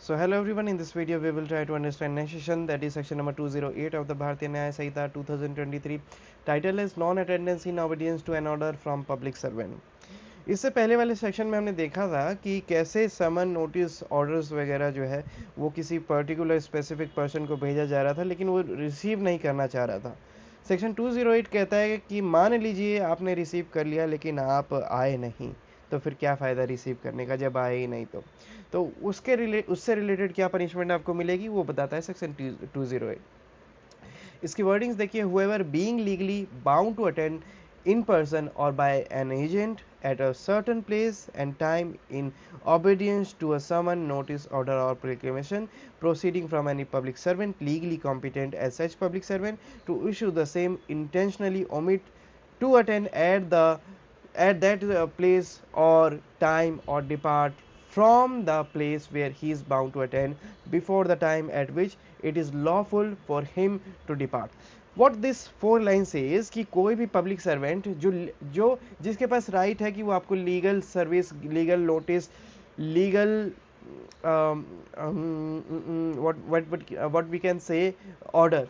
So hello everyone, in this video we will try to understand next section, that is section number 208 of the Bharatiya Nyaya Samhita 2023. Title is non-attendance in obedience to an order from public servant. इससे पहले वाले section में हमने देखा था कि कैसे समन notice orders वगैरह जो है वो किसी पर्टिकुलर स्पेसिफिक पर्सन को भेजा जा रहा था, लेकिन वो रिसीव नहीं करना चाह रहा था। सेक्शन 208 कहता है कि मान लीजिए आपने रिसीव कर लिया लेकिन आप आए नहीं, तो फिर क्या फ़ायदा रिसीव करने का जब आए ही नहीं। तो उससे रिलेटेड क्या पनिशमेंट आपको मिलेगी वो बताता है सेक्शन 208। इसकी वर्डिंग्स देखिए, whoever being legally bound to attend in person or by an agent at a certain place and time in obedience to a summon, notice, order or proclamation proceeding from any public servant legally competent as such public servant to issue the same intentionally omit to attend at that place or time or depart from the place where he is bound to attend before the time at which it is lawful for him to depart. What this four line says कि कोई भी public servant जो जिसके पास right है कि वो आपको legal service, legal notice, legal what we can say order,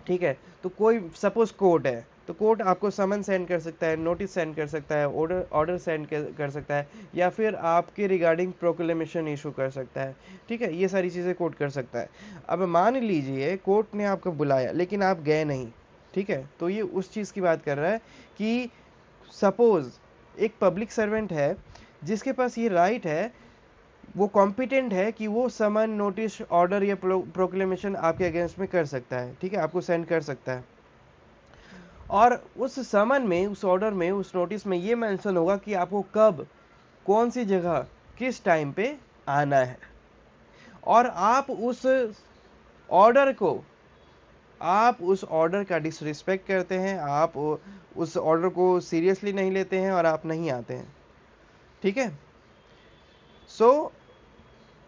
ठीक है। तो कोई सपोज कोर्ट है तो कोर्ट आपको समन सेंड कर सकता है, नोटिस सेंड कर सकता है, ऑर्डर सेंड कर सकता है, या फिर आपके रिगार्डिंग प्रोक्लेमेशन इशू कर सकता है, ठीक है। ये सारी चीज़ें कोर्ट कर सकता है। अब मान लीजिए कोर्ट ने आपको बुलाया लेकिन आप गए नहीं, ठीक है, तो ये उस चीज़ की बात कर रहा है कि सपोज एक पब्लिक सर्वेंट है जिसके पास ये राइट है, वो कॉम्पिटेंट है कि वो समन, नोटिस, ऑर्डर या प्रोक्लेमेशन आपके अगेंस्ट में कर सकता है, ठीक है, आपको सेंड कर सकता है। और उस समन में, उस ऑर्डर में, उस नोटिस में ये मेंशन होगा कि आपको कब, कौन सी जगह, किस टाइम पे आना है। और आप उस ऑर्डर का डिसरिस्पेक्ट करते हैं, आप उस ऑर्डर को सीरियसली नहीं लेते हैं और आप नहीं आते हैं, ठीक है। सो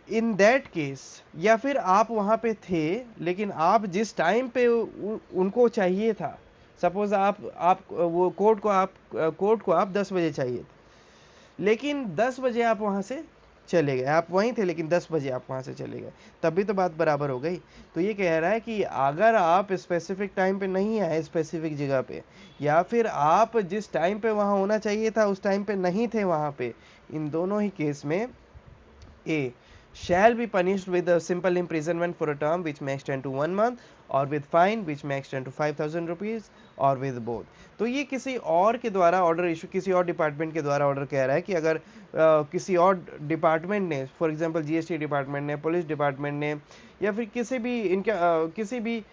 इन दैट केस, या फिर आप वहाँ पे थे लेकिन आप जिस टाइम पे उनको चाहिए था, सपोज आप वो कोर्ट को आप 10 बजे चाहिए थे, लेकिन 10 बजे आप वहाँ से चले गए, आप वहीं थे लेकिन 10 बजे आप वहाँ से चले गए, तब भी तो बात बराबर हो गई। तो ये कह रहा है कि अगर आप स्पेसिफिक टाइम पे नहीं आए स्पेसिफिक जगह पे, या फिर आप जिस टाइम पे वहाँ होना चाहिए था उस टाइम पे नहीं थे वहाँ पे, इन दोनों ही केस में A shall be punished with a simple imprisonment for a term which may extend to 1 month or with fine which may extend to 5,000 rupees or with both। तो ये किसी और के द्वारा ऑर्डर इशू, किसी और डिपार्टमेंट के द्वारा ऑर्डर कह रहा है कि अगर किसी और डिपार्टमेंट ने, फॉर एग्जांपल जीएसटी डिपार्टमेंट ने, पुलिस डिपार्टमेंट ने, या फिर किसी भी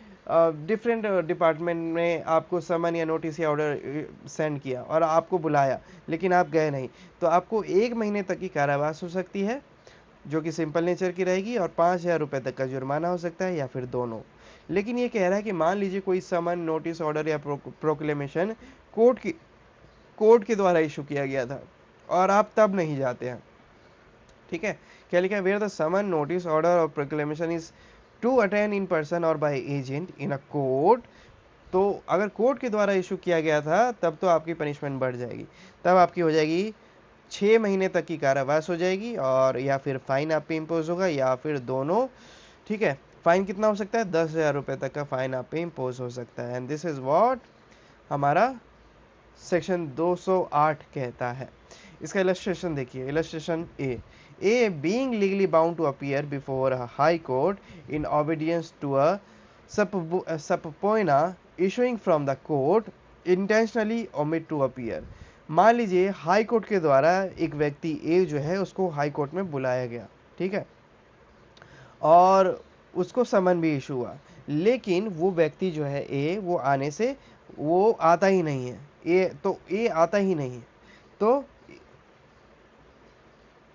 डिफरेंट डिपार्टमेंट में आपको समन या नोटिस या ऑर्डर सेंड किया और आपको बुलाया लेकिन आप गए नहीं, तो आपको 1 महीने तक की कारावास हो सकती है जो कि सिंपल नेचर की रहेगी, और 5,000 रुपये तक का जुर्माना हो सकता है, या फिर दोनों। लेकिन ये कह रहा है कि मान लीजिए कोई समन, नोटिस, ऑर्डर या प्रोक्लेमेशन कोर्ट के द्वारा इशू किया गया था और आप तब नहीं जाते हैं, ठीक है। क्या लिखा है, where the summon, notice, order और proclamation is to attend in person और by agent in a court. तो अगर कोर्ट के द्वारा इशू किया गया था तब तो आपकी पनिशमेंट बढ़ जाएगी, तब आपकी हो जाएगी 6 महीने तक की कारावास हो जाएगी, और या फिर फाइन आप पे इम्पोज होगा, या फिर दोनों, ठीक है। फाइन कितना हो सकता है, 10,000 रुपये तक का फाइन आप पे इम्पोज हो सकता है। एंड दिस इज व्हाट हमारा सेक्शन 208 कहता है। इसका इलस्ट्रेशन देखिए, illustration A being legally bound to appear before a high court in obedience to a subpoena issuing from the court intentionally omit to appear। मान लीजिए हाई कोर्ट के द्वारा एक व्यक्ति ए जो है उसको हाई कोर्ट में बुलाया गया, ठीक है, और उसको समन भी इशू हुआ, लेकिन वो व्यक्ति जो है ए वो आता ही नहीं है, ए आता ही नहीं है, तो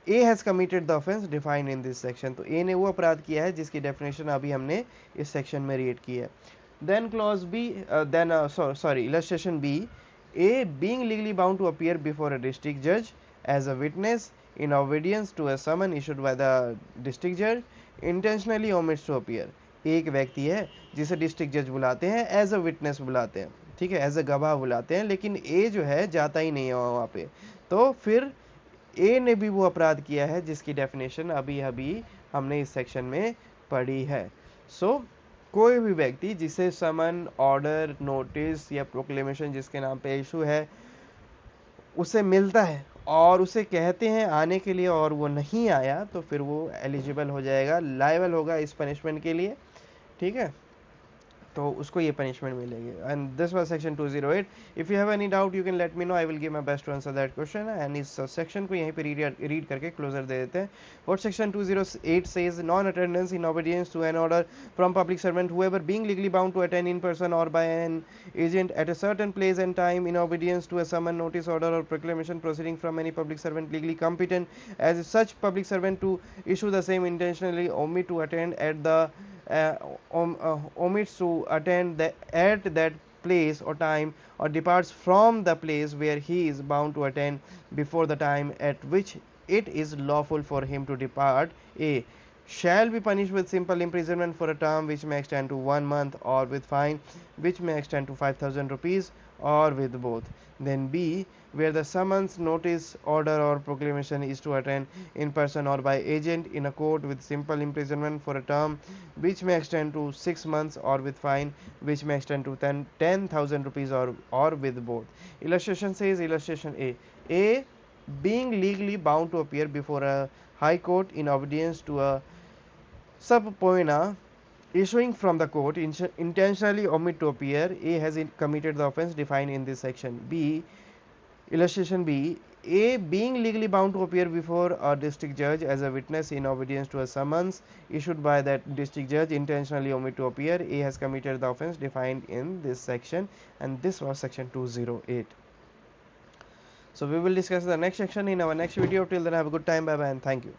A has committed the offence defined in this section. तो ए ने वो अपराध किया है जिसकी डेफिनेशन अभी हमने इस सेक्शन में रीड की है। Then clause B, illustration B, A being legally bound to appear before a district जज as a witness in obedience to a summon issued by the district जज इंटेंशनली ओमिट्स टू अपीयर। एक व्यक्ति है जिसे district जज बुलाते हैं, एज अ विटनेस बुलाते हैं, ठीक है, एज अ गवाह बुलाते हैं, लेकिन ए जो है जाता ही नहीं है वहाँ पे, तो फिर ए ने भी वो अपराध किया है जिसकी डेफिनेशन अभी अभी हमने इस सेक्शन में पढ़ी है। सो कोई भी व्यक्ति जिसे समन, ऑर्डर, नोटिस या प्रोक्लेमेशन जिसके नाम पे इशू है उसे मिलता है और उसे कहते हैं आने के लिए और वो नहीं आया, तो फिर वो एलिजिबल हो जाएगा, लायबल होगा इस पनिशमेंट के लिए। ठीक है, तो उसको ये पनिशमेंट मिलेगी। And this was section 208। If you have any doubt you can let me know, I will give my best to answer that question. And इस सेक्शन को यहीं पे रीड करके क्लोजर दे देते हैं। What section 208 says, non attendance in obedience to an order from public servant, whoever being legally bound to attend in person or by an agent at a certain place and time in obedience to a summon, notice, order or proclamation proceeding from any public servant legally competent as such public servant to issue the same, intentionally omit to attend at the omits to attend at that place or time, or departs from the place where he is bound to attend before the time at which it is lawful for him to depart, a shall be punished with simple imprisonment for a term which may extend to 1 month, or with fine which may extend to 5,000 rupees, or with both. Then B, where the summons, notice, order or proclamation is to attend in person or by agent in a court, with simple imprisonment for a term which may extend to 6 months, or with fine which may extend to 10,000 rupees, or with both. Illustration says, illustration A, being legally bound to appear before a high court in obedience to a subpoena issuing from the court, intentionally omit to appear, A has committed the offence defined in this section. B, illustration B, A being legally bound to appear before a district judge as a witness in obedience to a summons issued by that district judge, intentionally omit to appear, A has committed the offence defined in this section. And this was section 208. So we will discuss the next section in our next video. Till then, have a good time. Bye bye and thank you.